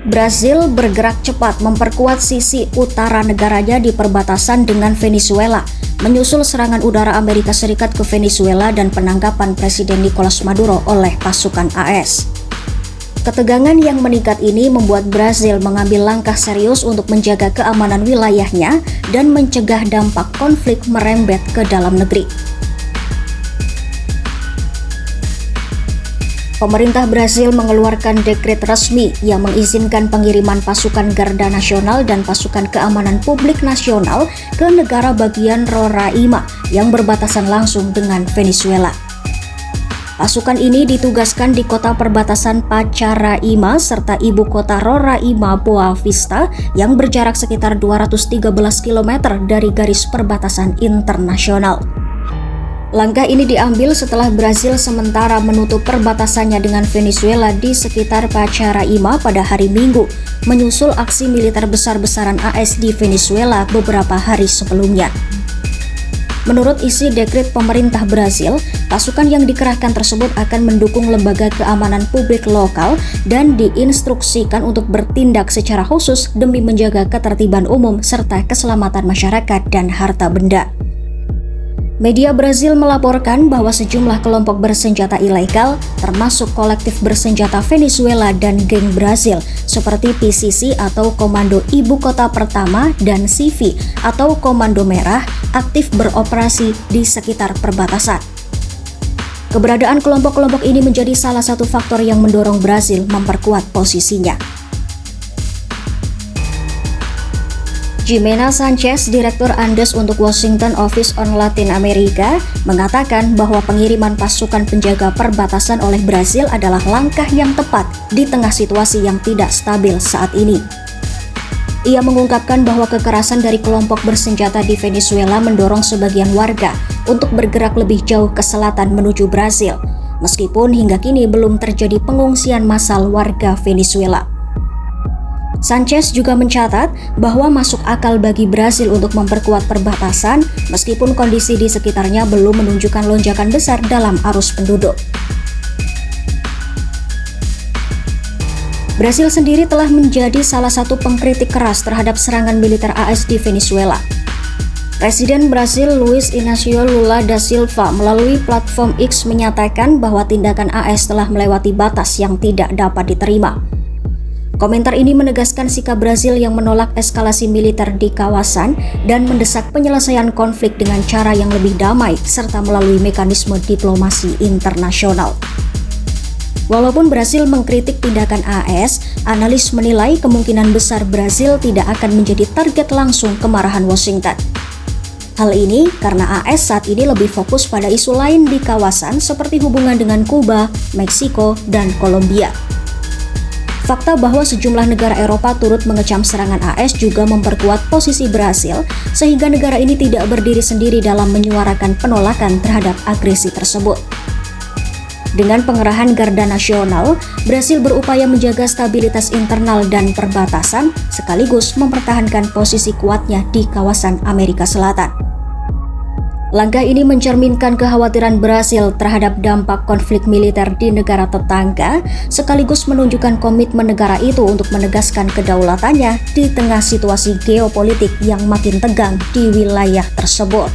Brasil bergerak cepat memperkuat sisi utara negaranya di perbatasan dengan Venezuela, menyusul serangan udara Amerika Serikat ke Venezuela dan penangkapan Presiden Nicolas Maduro oleh pasukan AS. Ketegangan yang meningkat ini membuat Brasil mengambil langkah serius untuk menjaga keamanan wilayahnya dan mencegah dampak konflik merembet ke dalam negeri. Pemerintah Brasil mengeluarkan dekret resmi yang mengizinkan pengiriman pasukan Garda Nasional dan pasukan keamanan publik nasional ke negara bagian Roraima yang berbatasan langsung dengan Venezuela. Pasukan ini ditugaskan di kota perbatasan Pacaraima serta ibu kota Roraima Boa Vista yang berjarak sekitar 213 km dari garis perbatasan internasional. Langkah ini diambil setelah Brasil sementara menutup perbatasannya dengan Venezuela di sekitar Pacaraima pada hari Minggu, menyusul aksi militer besar-besaran AS di Venezuela beberapa hari sebelumnya. Menurut isi dekret pemerintah Brasil, pasukan yang dikerahkan tersebut akan mendukung lembaga keamanan publik lokal dan diinstruksikan untuk bertindak secara khusus demi menjaga ketertiban umum serta keselamatan masyarakat dan harta benda. Media Brasil melaporkan bahwa sejumlah kelompok bersenjata ilegal, termasuk kolektif bersenjata Venezuela dan geng Brasil, seperti PCC atau Komando Ibu Kota Pertama dan CV atau Komando Merah, aktif beroperasi di sekitar perbatasan. Keberadaan kelompok-kelompok ini menjadi salah satu faktor yang mendorong Brasil memperkuat posisinya. Jimena Sanchez, Direktur Andes untuk Washington Office on Latin America, mengatakan bahwa pengiriman pasukan penjaga perbatasan oleh Brasil adalah langkah yang tepat di tengah situasi yang tidak stabil saat ini. Ia mengungkapkan bahwa kekerasan dari kelompok bersenjata di Venezuela mendorong sebagian warga untuk bergerak lebih jauh ke selatan menuju Brasil, meskipun hingga kini belum terjadi pengungsian massal warga Venezuela. Sanchez juga mencatat bahwa masuk akal bagi Brasil untuk memperkuat perbatasan meskipun kondisi di sekitarnya belum menunjukkan lonjakan besar dalam arus penduduk. Brasil sendiri telah menjadi salah satu pengkritik keras terhadap serangan militer AS di Venezuela. Presiden Brasil Luiz Inácio Lula da Silva melalui platform X menyatakan bahwa tindakan AS telah melewati batas yang tidak dapat diterima. Komentar ini menegaskan sikap Brasil yang menolak eskalasi militer di kawasan dan mendesak penyelesaian konflik dengan cara yang lebih damai serta melalui mekanisme diplomasi internasional. Walaupun Brasil mengkritik tindakan AS, analis menilai kemungkinan besar Brasil tidak akan menjadi target langsung kemarahan Washington. Hal ini karena AS saat ini lebih fokus pada isu lain di kawasan seperti hubungan dengan Kuba, Meksiko, dan Kolombia. Fakta bahwa sejumlah negara Eropa turut mengecam serangan AS juga memperkuat posisi Brasil, sehingga negara ini tidak berdiri sendiri dalam menyuarakan penolakan terhadap agresi tersebut. Dengan pengerahan Garda Nasional, Brasil berupaya menjaga stabilitas internal dan perbatasan, sekaligus mempertahankan posisi kuatnya di kawasan Amerika Selatan. Langkah ini mencerminkan kekhawatiran Brasil terhadap dampak konflik militer di negara tetangga, sekaligus menunjukkan komitmen negara itu untuk menegaskan kedaulatannya di tengah situasi geopolitik yang makin tegang di wilayah tersebut.